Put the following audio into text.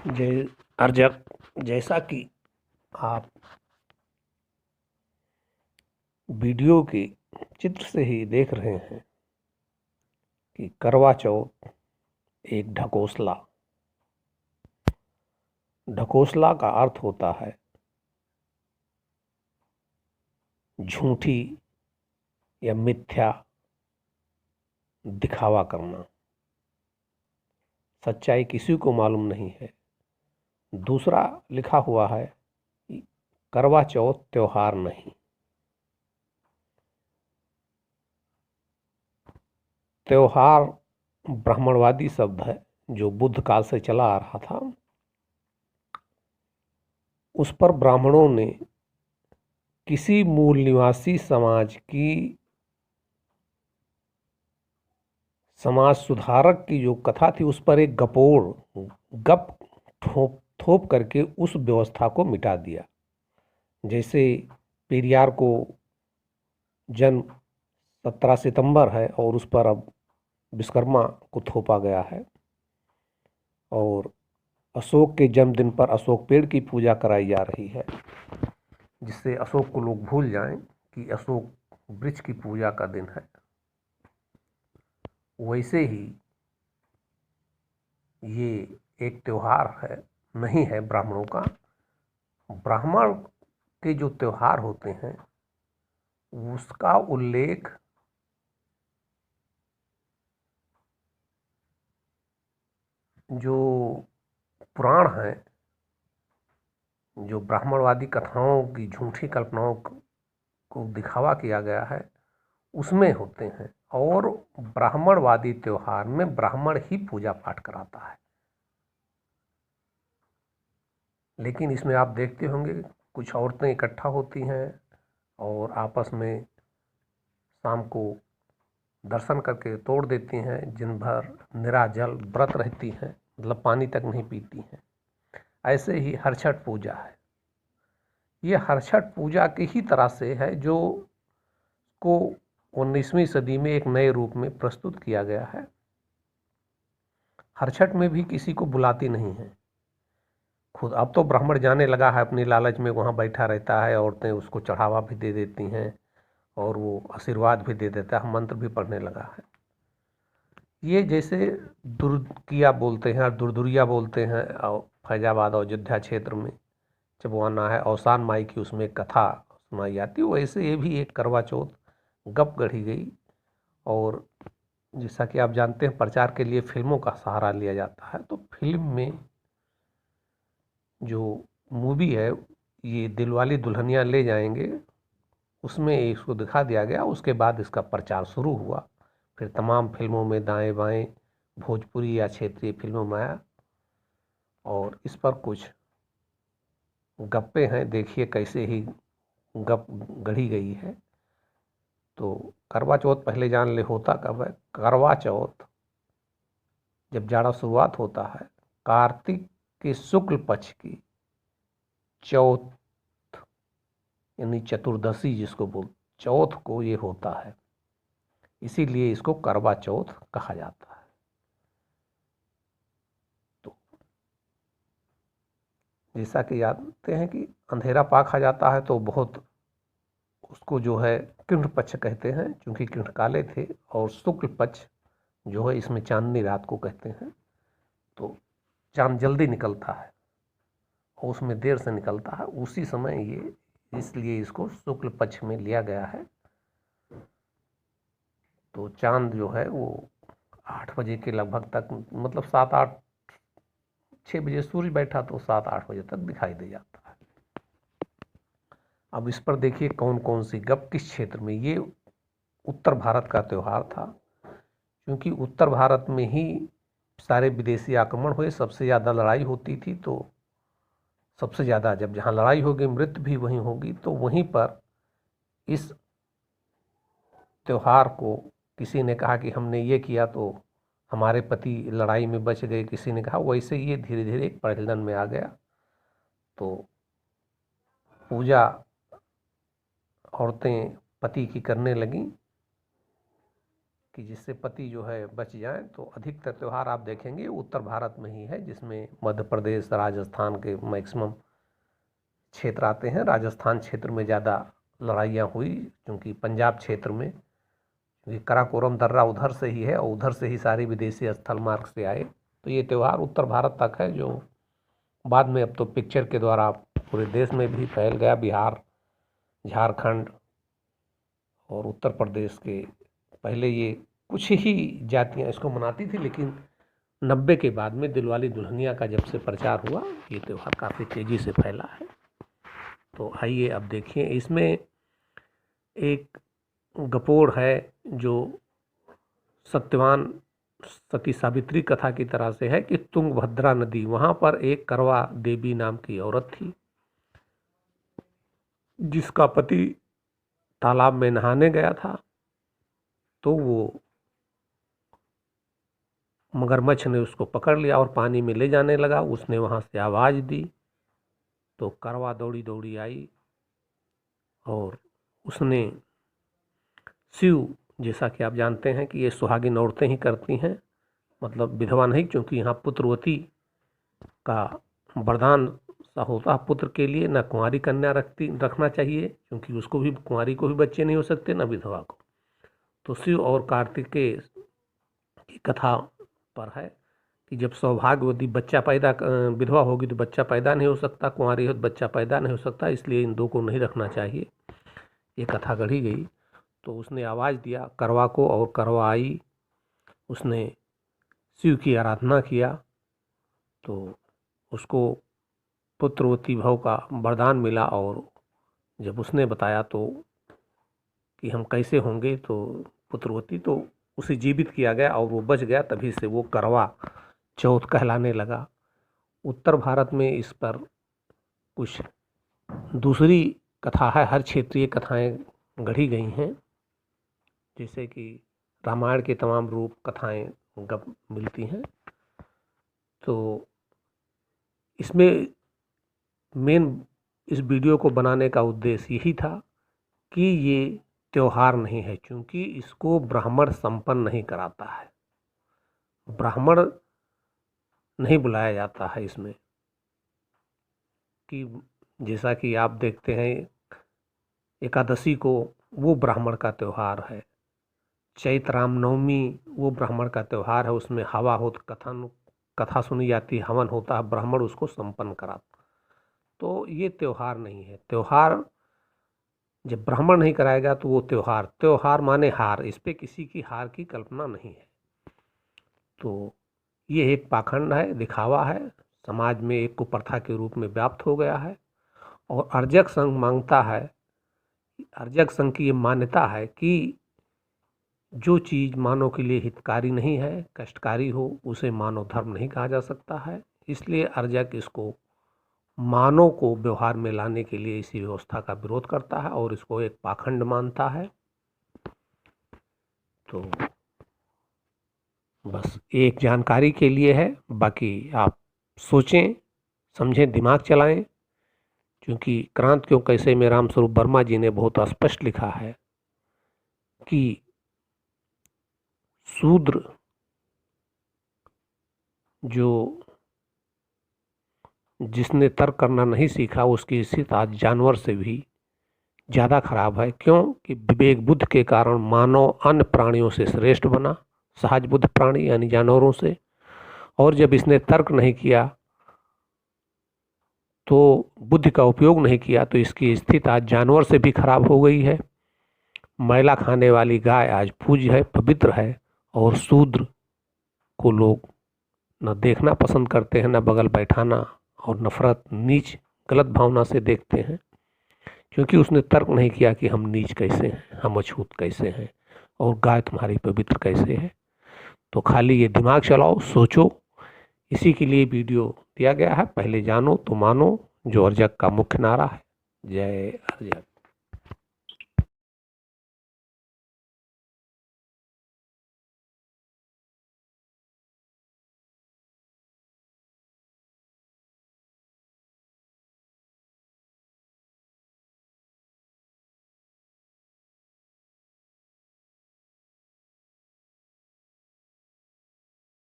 जय अर्जक, जैसा कि आप वीडियो के चित्र से ही देख रहे हैं कि करवा चौथ एक ढकोसला का अर्थ होता है झूठी या मिथ्या दिखावा करना। सच्चाई किसी को मालूम नहीं है। दूसरा लिखा हुआ है कि करवा चौथ त्योहार नहीं, त्योहार ब्राह्मणवादी शब्द है जो बुद्ध काल से चला आ रहा था। उस पर ब्राह्मणों ने किसी मूल निवासी समाज की समाज सुधारक की जो कथा थी उस पर एक गप थोप करके उस व्यवस्था को मिटा दिया। जैसे पेरियार को जन्म 17 सितंबर है और उस पर अब विश्वकर्मा को थोपा गया है, और अशोक के जन्मदिन पर अशोक पेड़ की पूजा कराई जा रही है, जिससे अशोक को लोग भूल जाएं कि अशोक वृक्ष की पूजा का दिन है। वैसे ही ये एक त्योहार है नहीं है ब्राह्मणों का। ब्राह्मण के जो त्योहार होते हैं उसका उल्लेख जो पुराण है, जो ब्राह्मणवादी कथाओं की झूठी कल्पनाओं को दिखावा किया गया है उसमें होते हैं। और ब्राह्मणवादी त्योहार में ब्राह्मण ही पूजा पाठ कराता है। लेकिन इसमें आप देखते होंगे कुछ औरतें इकट्ठा होती हैं और आपस में शाम को दर्शन करके तोड़ देती हैं। दिन भर निराजल व्रत रहती हैं, मतलब पानी तक नहीं पीती हैं। ऐसे ही हरछठ पूजा है। ये हरछठ पूजा की ही तरह से है जो को 19वीं सदी में एक नए रूप में प्रस्तुत किया गया है। हरछठ में भी किसी को बुलाती नहीं है खुद। अब तो ब्राह्मण जाने लगा है, अपनी लालच में वहाँ बैठा रहता है, औरतें उसको चढ़ावा भी दे देती हैं और वो आशीर्वाद भी दे देता है, मंत्र भी पढ़ने लगा है। ये जैसे दुर्किया बोलते हैं और दुरदुरिया बोलते हैं, और फैजाबाद और अयोध्या क्षेत्र में चबवाना है, औसान माई की उसमें कथा सुनाई जाती है। वैसे ये भी एक करवा चौथ गप गढ़ी गई। और जैसा कि आप जानते हैं प्रचार के लिए फिल्मों का सहारा लिया जाता है, तो फिल्म में जो मूवी है ये दिलवाले दुल्हनिया ले जाएंगे, उसमें इसको दिखा दिया गया। उसके बाद इसका प्रचार शुरू हुआ, फिर तमाम फिल्मों में दाएं बाएं भोजपुरी या क्षेत्रीय फिल्मों में आया। और इस पर कुछ गप्पे हैं, देखिए कैसे ही गप गढ़ी गई है। तो करवा चौथ पहले जान ले होता कब है। करवा चौथ जब जाड़ा शुरुआत होता है, कार्तिक के शुक्ल पक्ष की चौथ यानी चतुर्दशी जिसको बोल चौथ को ये होता है, इसीलिए इसको करवा चौथ कहा जाता है। तो जैसा कि जानते हैं कि अंधेरा पाक आ जाता है तो बहुत उसको जो है कृष्ण पक्ष कहते हैं, क्योंकि कृष्ण काले थे, और शुक्ल पक्ष जो है इसमें चांदनी रात को कहते हैं। तो चांद जल्दी निकलता है और उसमें देर से निकलता है, उसी समय ये, इसलिए इसको शुक्ल पक्ष में लिया गया है। तो चांद जो है वो 8 बजे के लगभग तक, मतलब 7-8-6 बजे सूर्य बैठा तो 7-8 बजे तक दिखाई दे जाता है। अब इस पर देखिए कौन कौन सी गप किस क्षेत्र में। ये उत्तर भारत का त्यौहार था, क्योंकि उत्तर भारत में ही सारे विदेशी आक्रमण हुए, सबसे ज़्यादा लड़ाई होती थी। तो सबसे ज़्यादा जब जहाँ लड़ाई होगी मृत्यु भी वहीं होगी, तो वहीं पर इस त्यौहार को किसी ने कहा कि हमने ये किया तो हमारे पति लड़ाई में बच गए, किसी ने कहा। वैसे ये धीरे धीरे एक प्रचलन में आ गया। तो पूजा औरतें पति की करने लगीं, कि जिससे पति जो है बच जाए। तो अधिकतर त्यौहार आप देखेंगे उत्तर भारत में ही है, जिसमें मध्य प्रदेश, राजस्थान के मैक्सिमम क्षेत्र आते हैं। राजस्थान क्षेत्र में ज़्यादा लड़ाइयाँ हुई, क्योंकि पंजाब क्षेत्र में काराकोरम दर्रा उधर से ही है और उधर से ही सारे विदेशी स्थल मार्ग से आए। तो ये त्यौहार उत्तर भारत तक है, जो बाद में अब तो पिक्चर के द्वारा पूरे देश में भी फैल गया। बिहार, झारखंड और उत्तर प्रदेश के पहले ये कुछ ही जातियां इसको मनाती थी, लेकिन 90 के बाद में दिलवाली दुल्हनिया का जब से प्रचार हुआ, ये त्यौहार काफ़ी तेज़ी से फैला है। तो आइए अब देखिए, इसमें एक गपोड़ है जो सत्यवान सती सावित्री कथा की तरह से है कि तुंगभद्रा नदी, वहाँ पर एक करवा देवी नाम की औरत थी, जिसका पति तालाब में नहाने गया था। तो वो मगरमच्छ ने उसको पकड़ लिया और पानी में ले जाने लगा। उसने वहाँ से आवाज़ दी तो करवा दौड़ी दौड़ी आई और उसने शिव, जैसा कि आप जानते हैं कि ये सुहागिन औरतें ही करती हैं, मतलब विधवा नहीं, क्योंकि यहाँ पुत्रवती का वरदान सा होता है पुत्र के लिए। न कुंवारी कन्या रखना चाहिए, क्योंकि उसको भी, कुंवारी को भी बच्चे नहीं हो सकते, न विधवा को। तो शिव और कार्तिकेय की कथा पर है कि जब सौभाग्यवती बच्चा पैदा, विधवा होगी तो बच्चा पैदा नहीं हो सकता, कुंवारी हो तो बच्चा पैदा नहीं हो सकता, इसलिए इन दो को नहीं रखना चाहिए। ये कथा गढ़ी गई। तो उसने आवाज़ दिया करवा को और करवा आई। उसने शिव की आराधना किया तो उसको पुत्रवती भव का वरदान मिला। और जब उसने बताया तो कि हम कैसे होंगे तो पुत्रवती, तो उसे जीवित किया गया और वो बच गया। तभी से वो करवा चौथ कहलाने लगा। उत्तर भारत में इस पर कुछ दूसरी कथा है, हर क्षेत्रीय कथाएं गढ़ी गई हैं, जैसे कि रामायण के तमाम रूप कथाएं मिलती हैं। तो इसमें मेन इस वीडियो को बनाने का उद्देश्य यही था कि ये त्यौहार नहीं है, क्योंकि इसको ब्राह्मण संपन्न नहीं कराता है, ब्राह्मण नहीं बुलाया जाता है इसमें। कि जैसा कि आप देखते हैं एकादशी को, वो ब्राह्मण का त्यौहार है। चैत्र रामनवमी वो ब्राह्मण का त्यौहार है, उसमें हवा हो, कथा सुनी जाती है, हवन होता है, ब्राह्मण उसको संपन्न कराता। तो ये त्यौहार नहीं है। त्यौहार जब ब्राह्मण नहीं कराएगा तो वो त्यौहार माने हार, इस पे किसी की हार की कल्पना नहीं है। तो ये एक पाखंड है, दिखावा है, समाज में एक कुप्रथा के रूप में व्याप्त हो गया है। और अर्जक संघ मांगता है, अर्जक संघ की ये मान्यता है कि जो चीज़ मानव के लिए हितकारी नहीं है, कष्टकारी हो, उसे मानव धर्म नहीं कहा जा सकता है। इसलिए अर्जक इसको मानव को व्यवहार में लाने के लिए इसी व्यवस्था का विरोध करता है और इसको एक पाखंड मानता है। तो बस एक जानकारी के लिए है, बाकी आप सोचें समझें, दिमाग चलाएं, क्योंकि क्रांत क्यों कैसे में रामस्वरूप वर्मा जी ने बहुत स्पष्ट लिखा है कि शूद्र जो जिसने तर्क करना नहीं सीखा, उसकी स्थिति आज जानवर से भी ज़्यादा खराब है। क्यों कि विवेक बुद्ध के कारण मानव अन्य प्राणियों से श्रेष्ठ बना, सहज बुद्ध प्राणी यानी जानवरों से। और जब इसने तर्क नहीं किया तो बुद्धि का उपयोग नहीं किया, तो इसकी स्थिति आज जानवर से भी खराब हो गई है। मैला खाने वाली गाय आज पूज्य है, पवित्र है, और शूद्र को लोग न देखना पसंद करते हैं, न बगल बैठाना, और नफरत, नीच, गलत भावना से देखते हैं, क्योंकि उसने तर्क नहीं किया कि हम नीच कैसे हैं, हम अछूत कैसे हैं, और गाय तुम्हारी पवित्र कैसे है। तो खाली ये दिमाग चलाओ, सोचो, इसी के लिए वीडियो दिया गया है। पहले जानो तो मानो, जो अर्जक का मुख्य नारा है। जय अर्जक।